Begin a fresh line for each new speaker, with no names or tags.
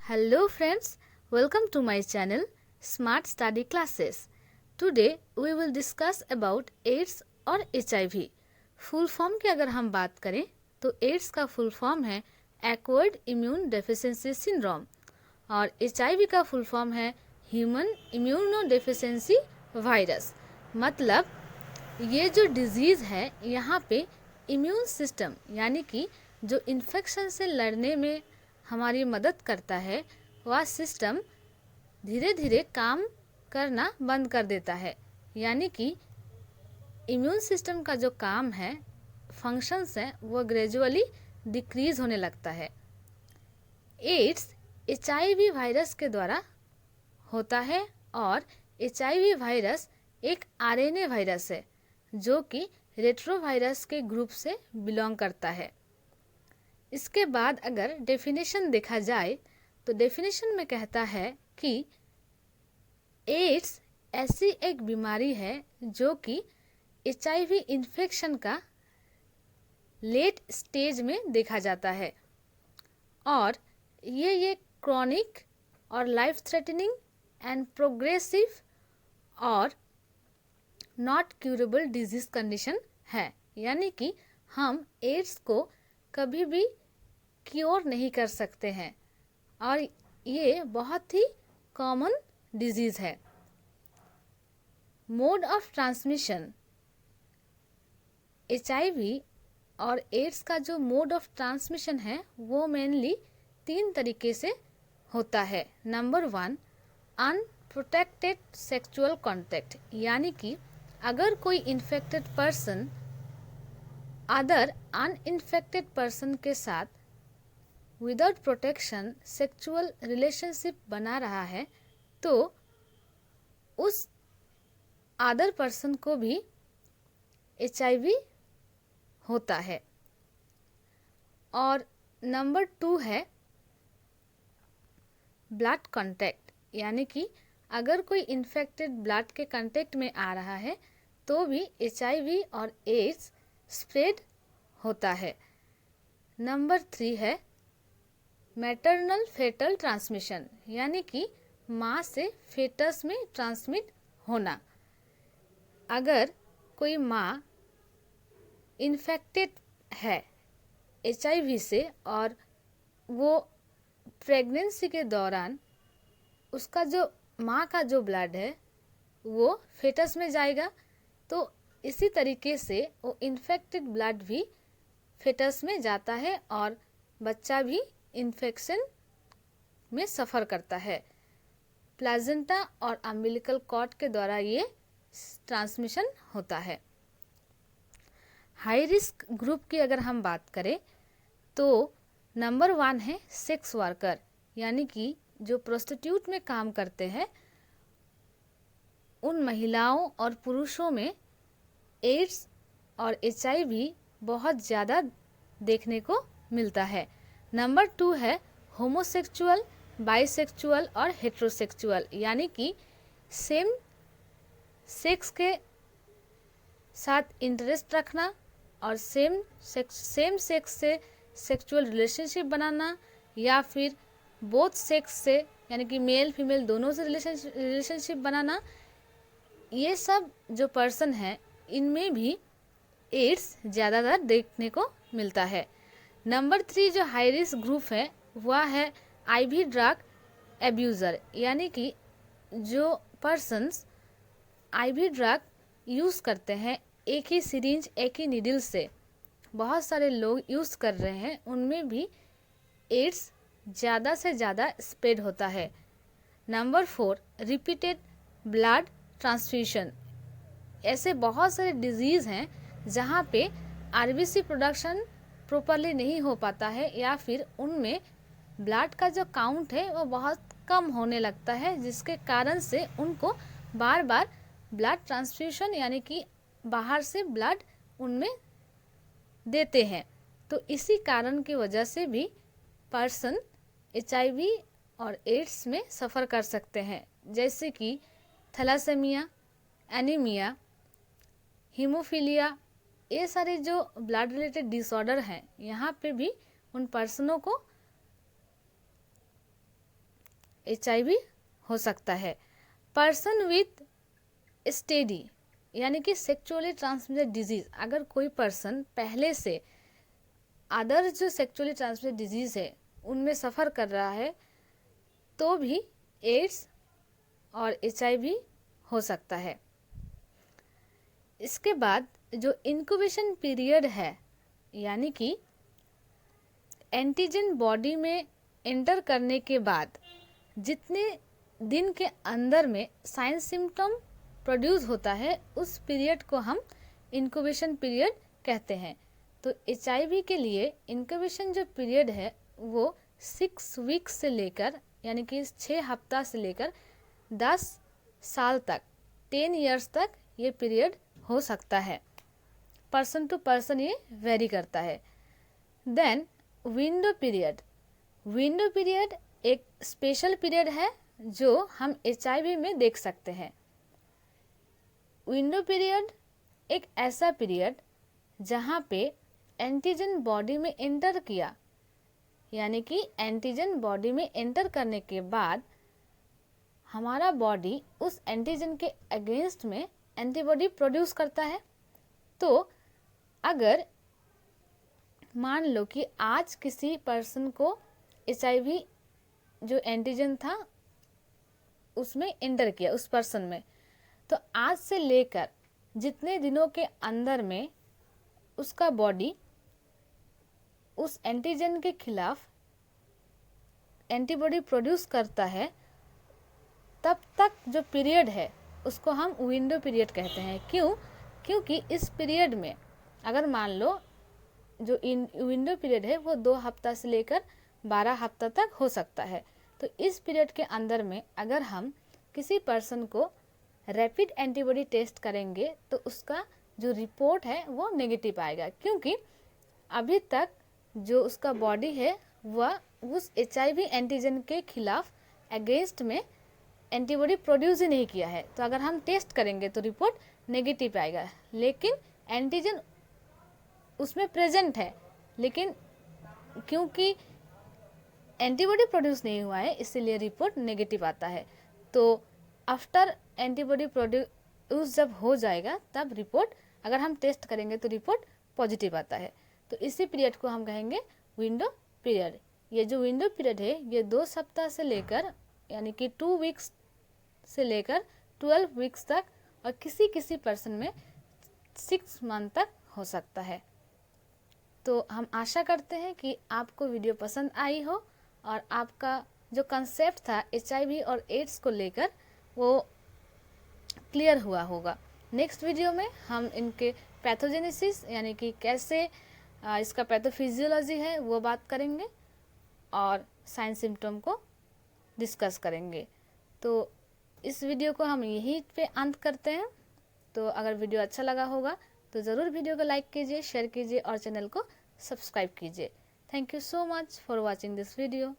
Hello friends, welcome to my channel Smart Study Classes. Today we will discuss about AIDS और HIV. Full form की अगर हम बात करें तो एड्स का फुल फॉर्म है एक्वायर्ड इम्यून डेफिशिएंसी सिंड्रोम और HIV का फुल फॉर्म है ह्यूमन इम्यूनो डेफिशिएंसी वायरस। मतलब ये जो डिजीज़ है यहाँ पे इम्यून सिस्टम यानी कि जो इन्फेक्शन से लड़ने में हमारी मदद करता है वह सिस्टम धीरे धीरे काम करना बंद कर देता है। यानी कि इम्यून सिस्टम का जो काम है, फंक्शंस हैं, वो ग्रेजुअली डिक्रीज होने लगता है। एड्स HIV वायरस के द्वारा होता है और HIV वायरस एक RNA वायरस है जो कि रेट्रोवायरस के ग्रुप से बिलोंग करता है। इसके बाद अगर डेफिनेशन देखा जाए तो डेफिनेशन में कहता है कि एड्स ऐसी एक बीमारी है जो कि HIV इन्फेक्शन का लेट स्टेज में देखा जाता है और ये क्रॉनिक और लाइफ थ्रेटनिंग एंड प्रोग्रेसिव और नॉट क्यूरेबल डिजीज कंडीशन है। यानी कि हम एड्स को कभी भी क्योर नहीं कर सकते हैं और ये बहुत ही कॉमन डिजीज़ है। मोड ऑफ ट्रांसमिशन, HIV और एड्स का जो मोड ऑफ ट्रांसमिशन है वो मेनली 3 तरीके से होता है। नंबर 1, अनप्रोटेक्टेड सेक्सुअल कॉन्टैक्ट, यानी कि अगर कोई infected person other uninfected person के साथ विदाउट प्रोटेक्शन सेक्सुअल रिलेशनशिप बना रहा है तो उस अदर पर्सन को भी HIV होता है। और नंबर 2 है ब्लड कांटेक्ट, यानी कि अगर कोई इन्फेक्टेड ब्लड के कांटेक्ट में आ रहा है तो भी HIV और एड्स स्प्रेड होता है। नंबर 3 है मैटरनल फेटल ट्रांसमिशन, यानी कि माँ से फेटस में ट्रांसमिट होना। अगर कोई माँ इन्फेक्टेड है HIV से और वो प्रेगनेंसी के दौरान उसका जो माँ का जो ब्लड है वो फेटस में जाएगा, तो इसी तरीके से वो इन्फेक्टेड ब्लड भी फेटस में जाता है और बच्चा भी इन्फेक्शन में सफ़र करता है। प्लाजेंटा और अम्बिलिकल कॉर्ड के द्वारा ये ट्रांसमिशन होता है। हाई रिस्क ग्रुप की अगर हम बात करें तो नंबर 1 है सेक्स वर्कर, यानी कि जो प्रोस्टिट्यूट में काम करते हैं उन महिलाओं और पुरुषों में एड्स और HIV बहुत ज़्यादा देखने को मिलता है। नंबर 2 है होमोसेक्सुअल, बाइसेक्सुअल और हेट्रोसेक्सुअल, यानी कि सेम सेक्स के साथ इंटरेस्ट रखना और सेम सेक्स से सेक्सुअल रिलेशनशिप बनाना या फिर बोथ सेक्स से यानी कि मेल फीमेल दोनों से रिलेशनशिप बनाना। ये सब जो पर्सन है इनमें भी एड्स ज़्यादातर देखने को मिलता है। नंबर 3 जो हाई रिस्क ग्रुप है वह है IV ड्रग एब्यूज़र, यानी कि जो पर्सन्स IV ड्रग यूज़ करते हैं, एक ही सिरिंज एक ही नीडल से बहुत सारे लोग यूज़ कर रहे हैं, उनमें भी एड्स ज़्यादा से ज़्यादा स्प्रेड होता है। नंबर 4 रिपीटेड ब्लड ट्रांसफ्यूशन, ऐसे बहुत सारे डिजीज़ हैं जहाँ पे RBC प्रोडक्शन प्रॉपरली नहीं हो पाता है या फिर उनमें ब्लड का जो काउंट है वो बहुत कम होने लगता है, जिसके कारण से उनको बार बार ब्लड ट्रांसफ्यूशन यानी कि बाहर से ब्लड उनमें देते हैं। तो इसी कारण की वजह से भी पर्सन HIV और एड्स में सफ़र कर सकते हैं, जैसे कि थैलासेमिया, एनीमिया, हीमोफीलिया। ये सारे जो ब्लड रिलेटेड डिसऑर्डर हैं यहाँ पे भी उन पर्सनों को HIV हो सकता है। पर्सन विथ स्टेडी यानी कि सेक्सुअली ट्रांसमिटेड डिजीज, अगर कोई पर्सन पहले से अदर जो सेक्सुअली ट्रांसमिटेड डिजीज है उनमें सफ़र कर रहा है तो भी एड्स और HIV हो सकता है। इसके बाद जो इंक्यूबेशन पीरियड है यानी कि एंटीजन बॉडी में एंटर करने के बाद जितने दिन के अंदर में साइन सिम्टम प्रोड्यूस होता है उस पीरियड को हम इंक्यूबेशन पीरियड कहते हैं। तो HIV के लिए इंक्यूबेशन जो पीरियड है वो 6 वीक्स से लेकर यानी कि 6 हफ्ता से लेकर 10 साल तक 10 इयर्स तक ये पीरियड हो सकता है। पर्सन टू पर्सन ये वेरी करता है। देन विंडो पीरियड एक स्पेशल पीरियड है जो हम HIV में देख सकते हैं। विंडो पीरियड एक ऐसा पीरियड जहाँ पे एंटीजन बॉडी में एंटर किया यानी कि एंटीजन बॉडी में एंटर करने के बाद हमारा बॉडी उस एंटीजन के अगेंस्ट में एंटीबॉडी प्रोड्यूस करता है। तो अगर मान लो कि आज किसी पर्सन को HIV जो एंटीजन था उसमें एंटर किया उस पर्सन में, तो आज से लेकर जितने दिनों के अंदर में उसका बॉडी उस एंटीजन के खिलाफ एंटीबॉडी प्रोड्यूस करता है, तब तक जो पीरियड है उसको हम विंडो पीरियड कहते हैं। क्यों? क्योंकि इस पीरियड में अगर मान लो जो विंडो पीरियड है वो 2 हफ्ता से लेकर 12 हफ्ता तक हो सकता है। तो इस पीरियड के अंदर में अगर हम किसी पर्सन को रैपिड एंटीबॉडी टेस्ट करेंगे तो उसका जो रिपोर्ट है वो नेगेटिव आएगा, क्योंकि अभी तक जो उसका बॉडी है वह उस HIV एंटीजन के खिलाफ अगेंस्ट में एंटीबॉडी प्रोड्यूस ही नहीं किया है। तो अगर हम टेस्ट करेंगे तो रिपोर्ट नेगेटिव आएगा, लेकिन एंटीजन उसमें प्रेजेंट है, लेकिन क्योंकि एंटीबॉडी प्रोड्यूस नहीं हुआ है इसीलिए रिपोर्ट नेगेटिव आता है। तो आफ्टर एंटीबॉडी प्रोड्यूस जब हो जाएगा तब रिपोर्ट अगर हम टेस्ट करेंगे तो रिपोर्ट पॉजिटिव आता है। तो इसी पीरियड को हम कहेंगे विंडो पीरियड। ये जो विंडो पीरियड है ये 2 सप्ताह से लेकर यानी कि 2 वीक्स से लेकर 12 वीक्स तक और किसी किसी पर्सन में 6 मंथ तक हो सकता है। तो हम आशा करते हैं कि आपको वीडियो पसंद आई हो और आपका जो कंसेप्ट था HIV और एड्स को लेकर वो क्लियर हुआ होगा। नेक्स्ट वीडियो में हम इनके पैथोजेनेसिस यानी कि कैसे इसका पैथोफिजियोलॉजी है वो बात करेंगे और साइन सिम्टम को डिस्कस करेंगे। तो इस वीडियो को हम यहीं पे अंत करते हैं। तो अगर वीडियो अच्छा लगा होगा तो ज़रूर वीडियो को लाइक कीजिए, शेयर कीजिए और चैनल को सब्सक्राइब कीजिए। Thank you so much for watching this video.